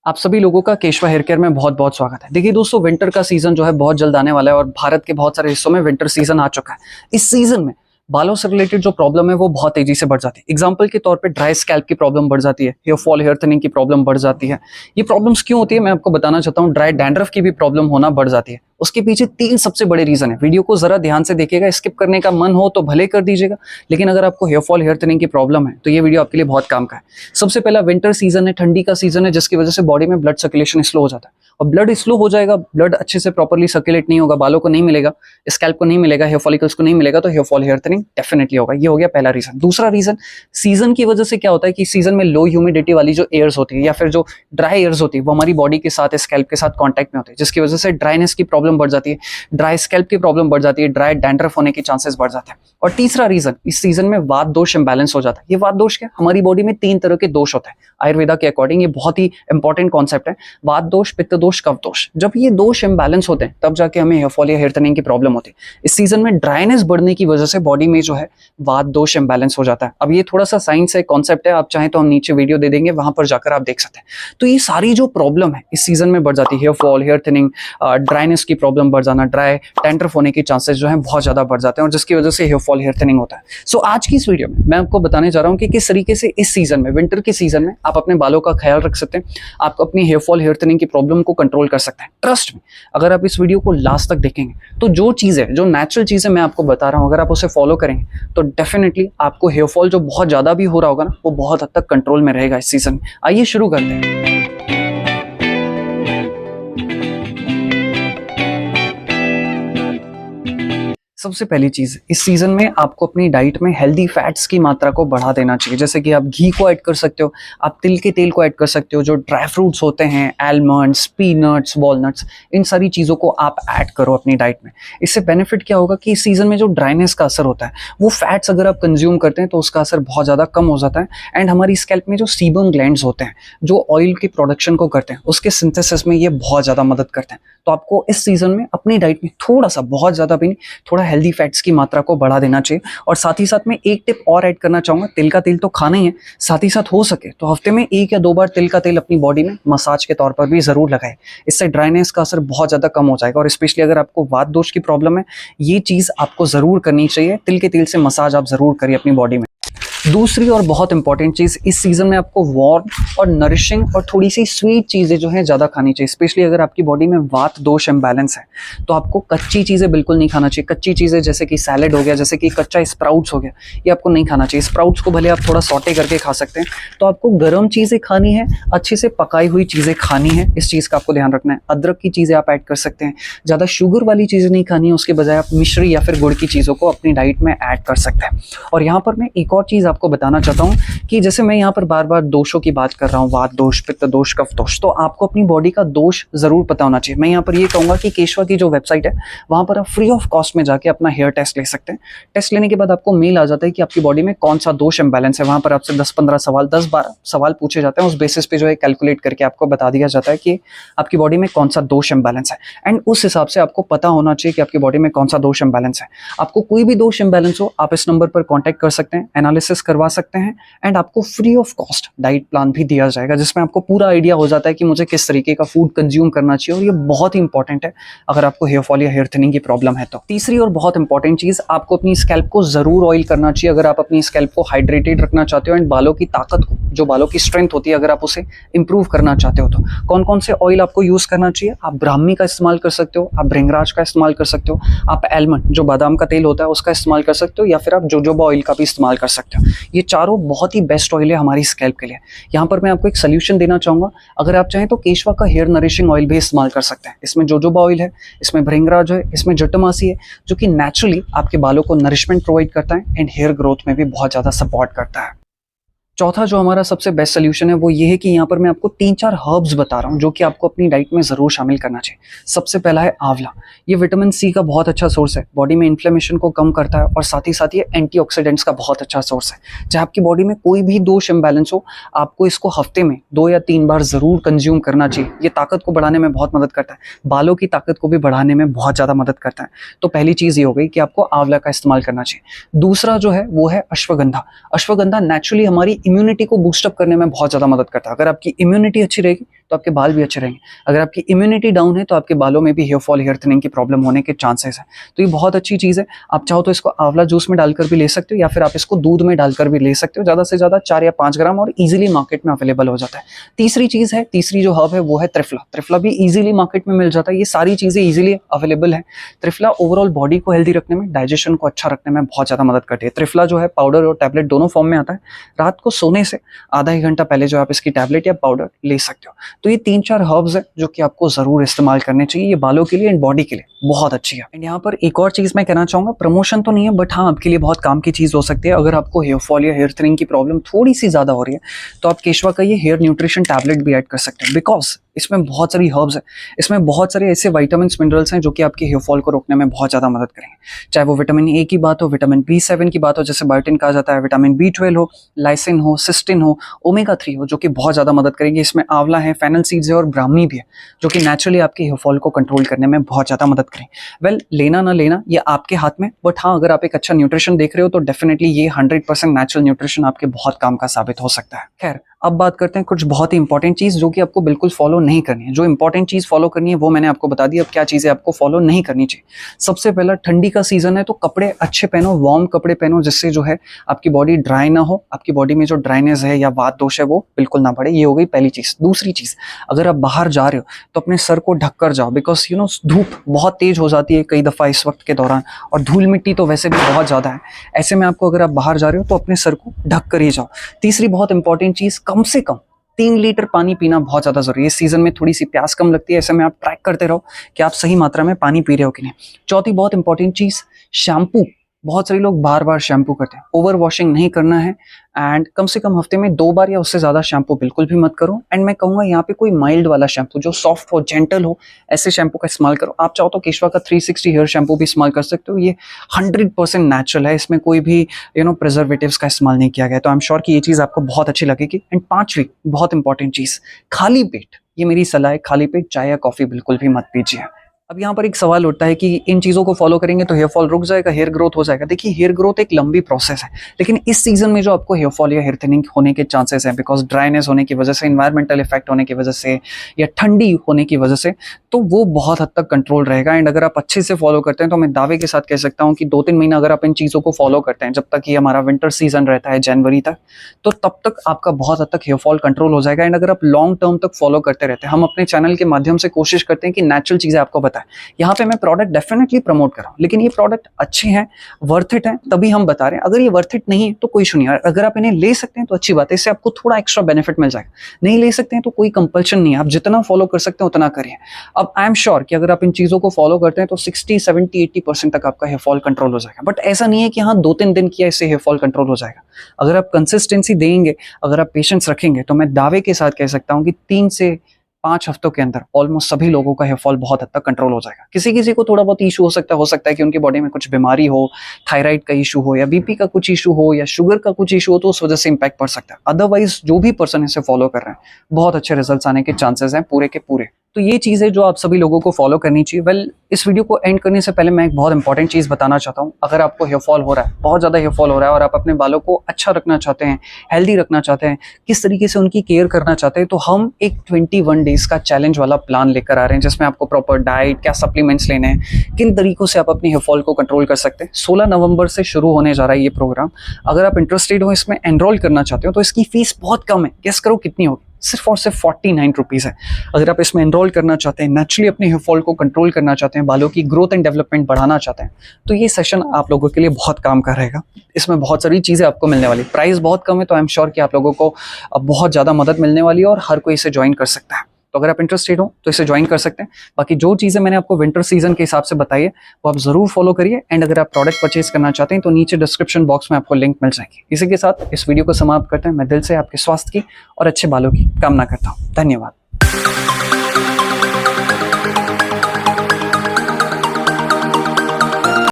आप सभी लोगों का केशवा हेयर केयर में बहुत बहुत स्वागत है। देखिए दोस्तों, विंटर का सीजन जो है बहुत जल्द आने वाला है और भारत के बहुत सारे हिस्सों में विंटर सीजन आ चुका है। इस सीजन में बालों से रिलेटेड जो प्रॉब्लम है वो बहुत तेजी से बढ़ जाती है। एग्जाम्पल के तौर पे ड्राई स्कैल्प की प्रॉब्लम बढ़ जाती है, हेयर फॉल, हेयर थिनिंग की प्रॉब्लम बढ़ जाती है। ये प्रॉब्लम्स क्यों होती है मैं आपको बताना चाहता हूँ। ड्राई डैंड्रफ की भी प्रॉब्लम होना बढ़ जाती है। उसके पीछे 3 सबसे बड़े रीजन है। वीडियो को जरा ध्यान से देखिएगा, स्किप करने का मन हो तो भले कर दीजिएगा, लेकिन अगर आपको हेयर फॉल, हेयर थिनिंग की प्रॉब्लम है तो ये वीडियो आपके लिए बहुत काम का है। सबसे पहला, विंटर सीजन है, ठंडी का सीजन है, जिसकी वजह से बॉडी में ब्लड सर्कुलेशन स्लो हो जाता है और ब्लड स्लो हो जाएगा, ब्लड अच्छे से प्रॉपर्ली सर्कुलेट नहीं होगा, बालों को नहीं मिलेगा, स्कैल्प को नहीं मिलेगा, हेयर फॉलिकल्स को नहीं मिलेगा, तो hair fall, hair thinning definitely होगा। ये हो गया पहला रीजन। दूसरा रीजन, सीजन की वजह से क्या होता है कि सीजन में लो ह्यूमिडिटी वाली जो एयर्स होती है या फिर जो ड्राई एयर्स होती है वो हमारी बॉडी के साथ, स्कैल्प के साथ कॉन्टैक्ट में होती है, जिसकी वजह से ड्राइनेस की प्रॉब्लम बढ़ जाती है, ड्राई स्कैल्प की प्रॉब्लम बढ़ जाती है, ड्राई डैंड्रफ होने के चांसेस बढ़ जाते हैं। और तीसरा रीजन, इस सीजन में वात दोष इंबैलेंस हो जाता है। ये वात दोष क्या, हमारी बॉडी में 3 तरह के दोष होते हैं आयुर्वेदा के अकॉर्डिंग। ये बहुत ही इंपॉर्टेंट कॉन्सेप्ट है। वात दोष, पित्त दोष, कफ दोष। जब ये दोष इंबैलेंस होते हैं तब जाके हमें हेयर फॉल या हेयर थिनिंग की प्रॉब्लम होती है। इस सीजन में ड्राइनेस बढ़ने की वजह से बॉडी में जो है वात दोष इंबैलेंस हो जाता है। अब ये थोड़ा सा साइंस है, कॉन्सेप्ट है, आप चाहें तो हम नीचे वीडियो दे देंगे, वहां पर जाकर आप देख सकते हैं। तो ये सारी जो प्रॉब्लम है इस सीजन में बढ़ जाती है। Hair fall, hair thinning, dryness की प्रॉब्लम बढ़ जाना, ड्राई डैंड्रफ होने के चांसेस जो है बहुत ज्यादा बढ़ जाते हैं और जिसकी वजह से हेयर फॉल, हेयर थिनिंग होता है। सो आज की इस वीडियो में मैं आपको बताने जा रहा हूं कि किस तरीके से इस सीजन में, विंटर के सीजन में, आप अपने बालों का ख्याल रख सकते हैं, आप अपनी हेयर फॉल, हेयर थिनिंग की प्रॉब्लम को कंट्रोल कर सकते हैं। ट्रस्ट में, अगर आप इस वीडियो को लास्ट तक देखेंगे तो जो चीजें, जो नेचुरल चीजें मैं आपको बता रहा हूं, अगर आप उसे फॉलो करेंगे तो डेफिनेटली आपको हेयर फॉल जो बहुत ज्यादा भी हो रहा होगा ना, वो बहुत हद तक कंट्रोल में रहेगा इस सीजन में। आइए शुरू करते हैं। सबसे पहली चीज, इस सीजन में आपको अपनी डाइट में हेल्दी फैट्स की मात्रा को बढ़ा देना चाहिए। जैसे कि आप घी को ऐड कर सकते हो, आप तिल के तेल को ऐड कर सकते हो, जो ड्राई फ्रूट्स होते हैं, आलमंड्स, पीनट्स, वॉलनट्स, इन सारी चीज़ों को आप ऐड करो अपनी डाइट में। इससे बेनिफिट क्या होगा कि इस सीजन में जो ड्राइनेस का असर होता है, वो फैट्स अगर आप कंज्यूम करते हैं तो उसका असर बहुत ज़्यादा कम हो जाता है। एंड हमारी स्कैल्प में जो सीबम ग्लैंड्स होते हैं, जो ऑयल की प्रोडक्शन को करते हैं, उसके सिंथेसिस में ये बहुत ज़्यादा मदद करते हैं। तो आपको इस सीजन में अपनी डाइट में थोड़ा सा, बहुत ज़्यादा भी नहीं, थोड़ा हेल्दी फैट्स की मात्रा को बढ़ा देना चाहिए। और साथ ही साथ में एक टिप और ऐड करना चाहूँगा, तिल का तेल तो खाना ही है, साथ ही साथ हो सके तो हफ्ते में 1 या 2 बार तिल का तेल अपनी बॉडी में मसाज के तौर पर भी ज़रूर लगाएं। इससे ड्राइनेस का असर बहुत ज़्यादा कम हो जाएगा। और स्पेशली अगर आपको वात दोष की प्रॉब्लम है, ये चीज़ आपको ज़रूर करनी चाहिए। तिल के तेल से मसाज आप ज़रूर करिए अपनी बॉडी में। दूसरी और बहुत इंपॉर्टेंट चीज़, इस सीजन में आपको वार्म और नरिशिंग और थोड़ी सी स्वीट चीज़ें जो है ज़्यादा खानी चाहिए। स्पेशली अगर आपकी बॉडी में वात दोष इम्बैलेंस है तो आपको कच्ची चीज़ें बिल्कुल नहीं खाना चाहिए। कच्ची चीज़ें जैसे कि सैलेड हो गया, जैसे कि कच्चा स्प्राउट्स हो गया, ये आपको नहीं खाना चाहिए। स्प्राउट्स को भले आप थोड़ा सॉटे करके खा सकते हैं। तो आपको गर्म चीज़ें खानी है, अच्छे से पकाई हुई चीज़ें खानी है, इस चीज़ का आपको ध्यान रखना है। अदरक की चीज़ें आप ऐड कर सकते हैं। ज़्यादा शुगर वाली चीज़ें नहीं खानी है, उसके बजाय आप मिश्री या फिर गुड़ की चीज़ों को अपनी डाइट में ऐड कर सकते हैं। और यहाँ पर मैं एक और चीज़ आपको बताना चाहता हूँ कि जैसे मैं यहाँ पर बार बार दोषों की बात कर रहा हूँ, वात दोष, पित्त दोष, कफ दोष, तो आपको अपनी बॉडी का दोष जरूर पता होना चाहिए। मैं यहाँ पर ये कहूँगा कि केशवा की जो वेबसाइट है वहाँ पर आप फ्री ऑफ कॉस्ट में जाके अपना हेयर टेस्ट ले सकते हैं। टेस्ट लेने के बाद आपको मेल आ जाता है कि आपकी बॉडी में कौन सा दोष इंबैलेंस है। वहाँ पर आपसे 10-15 सवाल, 10-12 सवाल पूछे जाते हैं। उस बेसिस पे जो है कैलकुलेट करके आपको बता दिया जाता है कि आपकी बॉडी में कौन सा दोष इंबैलेंस है। एंड उस हिसाब से आपको पता होना चाहिए कि आपकी बॉडी में कौन सा दोष इंबैलेंस है। आपको कोई भी दोष इंबैलेंस हो, आप इस नंबर पर कॉन्टैक्ट कर सकते हैं, एनालिसिस करवा सकते हैं एंड आपको free of cost diet plan भी दिया जाएगा, जिसमें आपको पूरा आइडिया हो जाता है कि मुझे किस तरीके का फूड कंज्यूम करना चाहिए। और ये बहुत ही इंपॉर्टेंट है अगर आपको हेयर फॉल या हेयर थिनिंग की प्रॉब्लम है तो। तीसरी और बहुत इंपॉर्टेंट चीज, आपको अपनी स्कैल्प को जरूर ऑयल करना चाहिए अगर आप अपनी स्कैल्प को हाइड्रेटेड रखना चाहते हो एंड बालों की ताकत को, जो बालों की स्ट्रेंथ होती है, अगर आप उसे इंप्रूव करना चाहते हो तो कौन कौन से ऑयल आपको यूज करना चाहिए। आप ब्राह्मी का इस्तेमाल कर सकते हो, आप भृंगराज का इस्तेमाल कर सकते हो, आप आलमंड, जो बादाम का तेल होता है, उसका इस्तेमाल कर सकते हो, या फिर आप जोजोबा ऑयल का भी इस्तेमाल कर सकते हो। ये चारों बहुत ही बेस्ट ऑयल है हमारी स्कैल्प के लिए। यहाँ पर मैं आपको एक सोल्यूशन देना चाहूंगा, अगर आप चाहें तो केशवा का हेयर नरिशिंग ऑयल भी इस्तेमाल कर सकते हैं। इसमें जोजोबा ऑयल है, इसमें भृंगराज है, इसमें जटमासी है, जो कि नेचुरली आपके बालों को नरिशमेंट प्रोवाइड करता है एंड हेयर ग्रोथ में भी बहुत ज़्यादा सपोर्ट करता है। चौथा जो हमारा सबसे बेस्ट सोल्यूशन है वो ये है कि यहाँ पर मैं आपको 3-4 हर्ब्स बता रहा हूँ जो कि आपको अपनी डाइट में ज़रूर शामिल करना चाहिए। सबसे पहला है आंवला। ये विटामिन सी का बहुत अच्छा सोर्स है, बॉडी में इन्फ्लेमेशन को कम करता है और साथ ही साथ ये एंटीऑक्सीडेंट्स का बहुत अच्छा सोर्स है। चाहे आपकी बॉडी में कोई भी दोष इम्बैलेंस हो, आपको इसको हफ्ते में 2 या 3 बार ज़रूर कंज्यूम करना चाहिए। ये ताकत को बढ़ाने में बहुत मदद करता है, बालों की ताकत को भी बढ़ाने में बहुत ज़्यादा मदद करता है। तो पहली चीज़ ये हो गई कि आपको आंवला का इस्तेमाल करना चाहिए। दूसरा जो है वो है अश्वगंधा। अश्वगंधा नेचुरली हमारी इम्यूनिटी को बूस्टअप करने में बहुत ज़्यादा मदद करता है। अगर आपकी इम्यूनिटी अच्छी रहेगी तो आपके बाल भी अच्छे रहेंगे। अगर आपकी इम्यूनिटी डाउन है तो आपके बालों में भी हेयर फॉल, हेयर थिनिंग की प्रॉब्लम होने के चांसेस है। तो ये बहुत अच्छी चीज़ है। आप चाहो तो इसको आंवला जूस में डालकर भी ले सकते हो, या फिर आप इसको दूध में डालकर भी ले सकते हो, ज़्यादा से ज़्यादा 4 या 5 ग्राम, और ईजिली मार्केट में अवेलेबल हो जाता है। तीसरी चीज़ है, तीसरी जो हर्ब है वो है त्रिफला। त्रिफला भी ईजिली मार्केट में मिल जाता है। ये सारी चीज़ें ईजिली अवेलेबल है। त्रिफला ओवरऑल बॉडी को हेल्दी रखने में, डाइजेशन को अच्छा रखने में बहुत ज़्यादा मदद करती है। त्रिफला जो है पाउडर और टैबलेट दोनों फॉर्म में आता है। रात को सोने से आधा एक घंटा पहले जो आप इसकी टैबलेट या पाउडर ले सकते हो। तो ये 3-4 हर्ब्स है जो कि आपको जरूर इस्तेमाल करने चाहिए। ये बालों के लिए एंड बॉडी के लिए बहुत अच्छी है। एंड यहाँ पर एक और चीज मैं कहना चाहूंगा, प्रमोशन तो नहीं है बट हाँ आपके लिए बहुत काम की चीज हो सकती है। अगर आपको हेयर फॉल या हेयर थिनिंग की प्रॉब्लम थोड़ी सी ज्यादा हो रही है तो आप केशवा का ये हेयर न्यूट्रिशन टैबलेट भी ऐड कर सकते हैं, बिकॉज इसमें बहुत सारी हर्ब्स है। इसमें बहुत सारे ऐसे विटामिन मिनरल्स हैं जो कि आपके हेयर फॉल को रोकने में बहुत ज़्यादा मदद करेंगे। चाहे वो विटामिन ए की बात हो, विटामिन B7 की बात हो, जैसे बायोटिन कहा जाता है, विटामिन B12 हो, लाइसिन हो, सिस्टिन हो, ओमेगा 3 हो, जो कि बहुत ज़्यादा मदद करेंगे। इसमें आंवला है, फेनल सीड्स है और ब्राह्मी भी है, जो कि नेचुरली आपके हेयर फॉल को कंट्रोल करने में बहुत ज़्यादा मदद करेंगे। वेल, लेना ना लेना ये आपके हाथ में, बट हाँ अगर आप एक अच्छा न्यूट्रिशन देख रहे हो तो डेफिनेटली ये 100% नेचुरल न्यूट्रिशन आपके बहुत काम का साबित हो सकता है। खैर, अब बात करते हैं कुछ बहुत ही इंपॉर्टेंट चीज़ जो कि आपको बिल्कुल फॉलो नहीं करनी है। जो इंपॉर्टेंट चीज़ फॉलो करनी है वो मैंने आपको बता दी। अब क्या चीज़ें आपको फॉलो नहीं करनी चाहिए। सबसे पहला, ठंडी का सीजन है तो कपड़े अच्छे पहनो, वार्म कपड़े पहनो, जिससे जो है आपकी बॉडी ड्राई ना हो, आपकी बॉडी में जो ड्राइनेस है या वात दोष है वो बिल्कुल ना बढ़े। ये हो गई पहली चीज़। दूसरी चीज़, अगर आप बाहर जा रहे हो तो अपने सर को ढक कर जाओ, बिकॉज धूप बहुत तेज हो जाती है कई दफ़ा इस वक्त के दौरान, और धूल मिट्टी तो वैसे भी बहुत ज़्यादा है। ऐसे में आपको, अगर आप बाहर जा रहे हो तो अपने सर को ढक कर ही जाओ। तीसरी बहुत इंपॉर्टेंट चीज़, कम से कम 3 लीटर पानी पीना बहुत ज़्यादा जरूरी है। इस सीजन में थोड़ी सी प्यास कम लगती है, ऐसे में आप ट्रैक करते रहो कि आप सही मात्रा में पानी पी रहे हो कि नहीं। चौथी बहुत इंपॉर्टेंट चीज़, शैम्पू। बहुत सारे लोग बार बार शैम्पू करते हैं, ओवर वॉशिंग नहीं करना है। एंड कम से कम हफ्ते में 2 बार या उससे ज़्यादा शैम्पू बिल्कुल भी मत करो। एंड मैं कहूँगा यहाँ पे कोई माइल्ड वाला शैम्पू जो सॉफ्ट हो, जेंटल हो, ऐसे शैम्पू का इस्तेमाल करो। आप चाहो तो केशवा का 360 हेयर शैम्पू भी इस्तेमाल कर सकते हो। ये 100% नेचुरल है, इसमें कोई भी प्रिजर्वेटिव्स का इस्तेमाल नहीं किया गया। तो आई एम श्योर कि ये चीज़ आपको बहुत अच्छी लगेगी। एंड पांचवी बहुत इंपॉर्टेंट चीज़, खाली पेट, ये मेरी सलाह है, खाली पेट चाय या कॉफ़ी बिल्कुल भी मत पीजिए। अब यहाँ पर एक सवाल उठता है कि इन चीज़ों को फॉलो करेंगे तो हेयर फॉल रुक जाएगा, हेयर ग्रोथ हो जाएगा। देखिए, हेयर ग्रोथ एक लंबी प्रोसेस है, लेकिन इस सीजन में जो आपको हेयर फॉल या हेयर थिनिंग होने के चांसेस हैं, बिकॉज ड्राइनेस होने की वजह से, इन्वायरमेंटल इफेक्ट होने की वजह से या ठंडी होने की वजह से, तो वो बहुत हद तक कंट्रोल रहेगा। एंड अगर आप अच्छे से फॉलो करते हैं तो मैं दावे के साथ कह सकता हूँ कि 2-3 महीना अगर आप इन चीज़ों को फॉलो करते हैं, जब तक ये हमारा विंटर सीजन रहता है जनवरी तक, तो तब तक आपका बहुत हद तक हेयर फॉल कंट्रोल हो जाएगा। एंड अगर आप लॉन्ग टर्म तक फॉलो करते रहते हैं, हम अपने चैनल के माध्यम से कोशिश करते हैं कि नेचुरल चीज़ें आपको बताएं। यहाँ पे मैं प्रोडक्ट डेफिनेटली प्रमोट कर रहा हूँ, लेकिन ये प्रोडक्ट अच्छे हैं, वर्थ इट है, तभी हम बता रहे हैं। अगर ये वर्थ इट नहीं है तो कोई इशू नहीं है। अगर आप इन्हें ले सकते हैं तो अच्छी बात है, इससे आपको थोड़ा एक्स्ट्रा बेनिफिट मिल जाएगा। नहीं ले सकते हैं तो कोई कंपल्शन नहीं है, आप जितना फॉलो कर सकते हैं उतना करिए। अब आई एम श्योर कि अगर आप इन चीज़ों को फॉलो करते हैं तो 60, 70, 80% तक आपका हेयर फॉल कंट्रोल हो जाएगा। बट ऐसा नहीं है कि हाँ 2-3 दिन किया इससे हेयर फॉल कंट्रोल हो जाएगा। अगर आप कंसिस्टेंसी देंगे, अगर आप पेशेंस रखेंगे, तो मैं दावे के साथ कह सकता हूँ कि 3 से 5 हफ्तों के अंदर ऑलमोस्ट सभी लोगों का हेयर फॉल बहुत हद तक कंट्रोल हो जाएगा। किसी किसी को थोड़ा बहुत इशू हो सकता है कि उनकी बॉडी में कुछ बीमारी हो, थायराइड का इशू हो, या बीपी का कुछ इशू हो, या शुगर का कुछ इशू हो, तो उस वजह से इंपैक्ट पड़ सकता है। अदरवाइज जो भी पर्सन इसे फॉलो कर रहे हैं, बहुत अच्छे रिजल्ट्स आने के चांसेस हैं पूरे के पूरे। तो ये चीज़ें जो आप सभी लोगों को फॉलो करनी चाहिए। वेल, इस वीडियो को एंड करने से पहले मैं एक बहुत इंपॉर्टेंट चीज़ बताना चाहता हूँ। अगर आपको हेयर फॉल हो रहा है, बहुत ज़्यादा हेयर फॉल हो रहा है, और आप अपने बालों को अच्छा रखना चाहते हैं, हेल्दी रखना चाहते हैं, किस तरीके से उनकी केयर करना चाहते हैं, तो हम एक 21 डेज का चैलेंज वाला प्लान लेकर आ रहे हैं, जिसमें आपको प्रॉपर डाइट, क्या सप्लीमेंट्स लेने हैं, किन तरीकों से आप अपने हेयर फॉल को कंट्रोल कर सकते हैं। 16 नवंबर से शुरू होने जा रहा है ये प्रोग्राम। अगर आप इंटरेस्टेड हो, इसमें एनरोल करना चाहते हो, तो इसकी फीस बहुत कम है। गेस करो कितनी होगी? सिर्फ और सिर्फ 49 रुपीज़ है। अगर आप इसमें एनरोल करना चाहते हैं, नेचुरली अपने हेयर फॉल को कंट्रोल करना चाहते हैं, बालों की ग्रोथ एंड डेवलपमेंट बढ़ाना चाहते हैं, तो ये सेशन आप लोगों के लिए बहुत काम का रहेगा। इसमें बहुत सारी चीज़ें आपको मिलने वाली, प्राइस बहुत कम है, तो आई एम श्योर कि आप लोगों को बहुत ज़्यादा मदद मिलने वाली है और हर कोई इसे ज्वाइन कर सकता है। तो अगर आप इंटरेस्टेड हो तो इसे ज्वाइन कर सकते हैं। बाकी जो चीज़ें मैंने आपको विंटर सीजन के हिसाब से बताई है वो आप जरूर फॉलो करिए। एंड अगर आप प्रोडक्ट परचेज करना चाहते हैं तो नीचे डिस्क्रिप्शन बॉक्स में आपको लिंक मिल जाएगी। इसी के साथ इस वीडियो को समाप्त करते हैं। मैं दिल से आपके स्वास्थ्य की और अच्छे बालों की कामना करता हूँ। धन्यवाद।